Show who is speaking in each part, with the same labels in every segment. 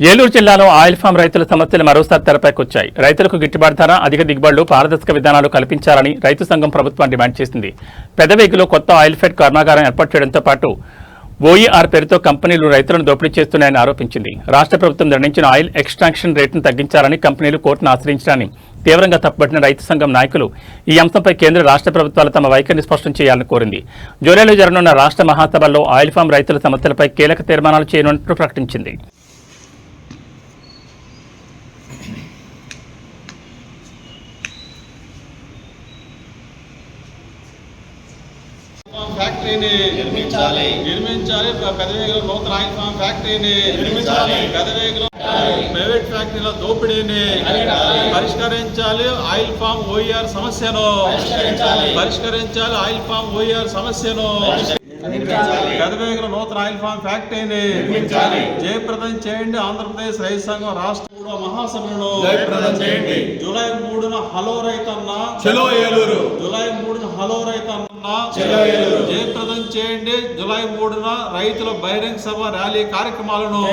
Speaker 1: ఏలూరు జిల్లాలో oil form రైతుల సమస్యలు మరోసారి తెరపైకొచ్చాయి. రైతులకు గిట్టుబాటు ధర, అధిక దిగుబడులు, పారదర్శక విధానాలు కల్పించాలని రైతు సంఘం ప్రభుత్వాన్ని డిమాండ్ చేసింది. పెదవేగిలో కొత్త ఆయిల్ ఫెడ్ కర్మాగారం ఏర్పాటు చేయడంతో పాటు ఓఈఆర్ పేరుతో కంపెనీలు రైతులను దోపిడీ చేస్తున్నాయని ఆరోపించింది. రాష్ట్ర ప్రభుత్వం నిర్ణయించిన ఆయిల్ ఎక్స్ట్రాక్షన్ రేటును తగ్గించాలని కంపెనీలు కోర్టును ఆశ్రయించడాన్ని తీవ్రంగా తప్పుపట్టిన రైతు సంఘం నాయకులు ఈ అంశంపై కేంద్ర రాష్ట్ర ప్రభుత్వాలు తమ వైఖరిని స్పష్టం చేయాలని కోరింది. జూలైలో జరగనున్న రాష్ట్ర మహాసభల్లో ఆయిల్ ఫామ్ రైతుల సమస్యలపై కీలక తీర్మానాలు చేయనున్నట్లు ప్రకటించింది.
Speaker 2: ఫ్యాక్టరీని నిర్మించాలి. పెదవేగిలో నూతన ఆయిల్ ఫామ్ ఫ్యాక్టరీని నిర్మించాలి. పెదవేగిలో ప్రైవేట్ ఫ్యాక్టరీల దోపిడీని పరిష్కరించాలి. ఆయిల్ ఫామ్ ఓఈఆర్ సమస్యను పరిష్కరించాలి. ఆయిల్ ఫామ్ ఓఈఆర్ సమస్యను పెదవేగిలో నూతన ఆయిల్ ఫామ్ ఫ్యాక్టరీని జయప్రదం చేయండి. ఆంధ్రప్రదేశ్ రైతు సంఘం రాష్ట్ర మహాసభలను జూలై 3న హలో రైతన్న చలో ఏలూరు. జూలై 3న హలో రైతన్న జయప్రదం చేయండి. జూలై 3న రైతుల బహిరంగ సభ ర్యాలీ కార్యక్రమాలను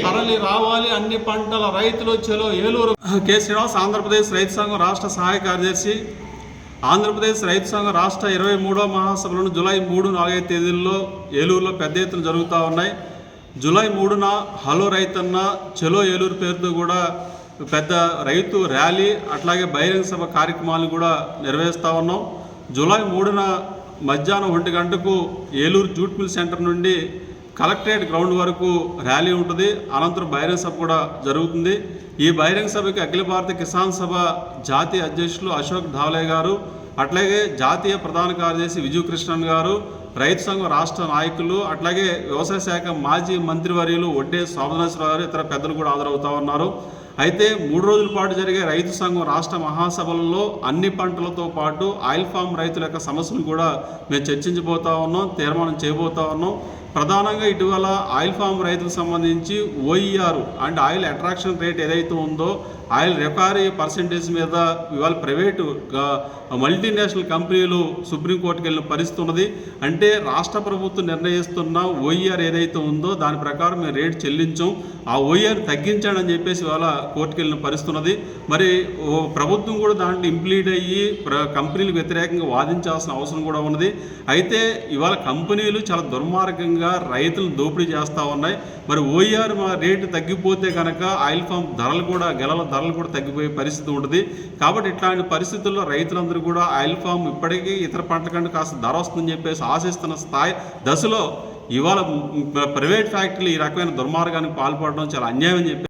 Speaker 2: తరలి రావాలి. అన్ని పంటల రైతులు చలో ఏలూరు. కె. శ్రీనివాస్, ఆంధ్రప్రదేశ్ రైతు సంఘం రాష్ట్ర సహాయ కార్యదర్శి. ఆంధ్రప్రదేశ్ రైతు సంఘం రాష్ట్ర 23వ మహాసభలను జూలై 3, 4 తేదీల్లో ఏలూరులో పెద్ద ఎత్తున జరుగుతూ ఉన్నాయి. జూలై 3న హలో రైతన్న చలో ఏలూరు పేరుతో కూడా పెద్ద రైతు ర్యాలీ అట్లాగే బహిరంగ సభ కార్యక్రమాలు కూడా నిర్వహిస్తూ ఉన్నాం. జూలై 3న మధ్యాహ్నం 1 గంటకు ఏలూరు జూట్ మిల్ సెంటర్ నుండి కలెక్టరేట్ గ్రౌండ్ వరకు ర్యాలీ ఉంటుంది. అనంతరం బహిరంగ సభ కూడా జరుగుతుంది. ఈ బహిరంగ సభకి అఖిల భారత కిసాన్ సభ జాతీయ అధ్యక్షులు అశోక్ ధావలే గారు, అట్లాగే జాతీయ ప్రధాన కార్యదర్శి విజు కృష్ణన్ గారు, రైతు సంఘం రాష్ట్ర నాయకులు, అట్లాగే వ్యవసాయ శాఖ మాజీ మంత్రివర్యులు వడ్డే శోభనాశ్వరరావు గారు, ఇతర పెద్దలు కూడా హాజరవుతూ ఉన్నారు. అయితే 3 రోజుల పాటు జరిగే రైతు సంఘం రాష్ట్ర మహాసభలలో అన్ని పంటలతో పాటు ఆయిల్ ఫామ్ రైతుల యొక్క సమస్యలు కూడా మేము చర్చించబోతా ఉన్నాం, తీర్మానం చేయబోతా ఉన్నాం. ప్రధానంగా ఇటీవల ఆయిల్ ఫామ్ రైతులకు సంబంధించి ఓఈఆర్ అంటే ఆయిల్ అట్రాక్షన్ రేట్ ఏదైతే ఉందో ఆయిల్ రికవరీ పర్సెంటేజ్ మీద ఇవాళ ప్రైవేటు మల్టీనేషనల్ కంపెనీలు సుప్రీంకోర్టుకు వెళ్ళిన పరిస్థితి ఉన్నది. అంటే రాష్ట్ర ప్రభుత్వం నిర్ణయిస్తున్న ఓఈఆర్ ఏదైతే ఉందో దాని ప్రకారం మేము రేటు చెల్లించాం, ఆ ఓఈఆర్ తగ్గించాడని అని చెప్పేసి ఇవాళ కోర్టుకు వెళ్ళిన పరిస్థితి ఉన్నది. మరి ప్రభుత్వం కూడా దాంట్లో ఇంప్లీడ్ అయ్యి కంపెనీలకు వ్యతిరేకంగా వాదించాల్సిన అవసరం కూడా ఉన్నది. అయితే ఇవాళ కంపెనీలు చాలా దుర్మార్గంగా రైతులను దోపిడీ చేస్తూ ఉన్నాయి. మరి ఓఈఆర్ రేటు తగ్గిపోతే కనుక ఆయిల్ ఫామ్ ధరలు కూడా ధరలు కూడా తగ్గిపోయే పరిస్థితి ఉంటుంది. కాబట్టి ఇట్లాంటి పరిస్థితుల్లో రైతులందరూ కూడా ఆయిల్ ఫామ్ ఇప్పటికీ ఇతర పంటల కంటే కాస్త ధర వస్తుందని చెప్పేసి ఆశిస్తున్న దశలో ఇవాళ ప్రైవేట్ ఫ్యాక్టరీలు ఈ రకమైన దుర్మార్గానికి పాల్పడడం చాలా అన్యాయం అని చెప్పి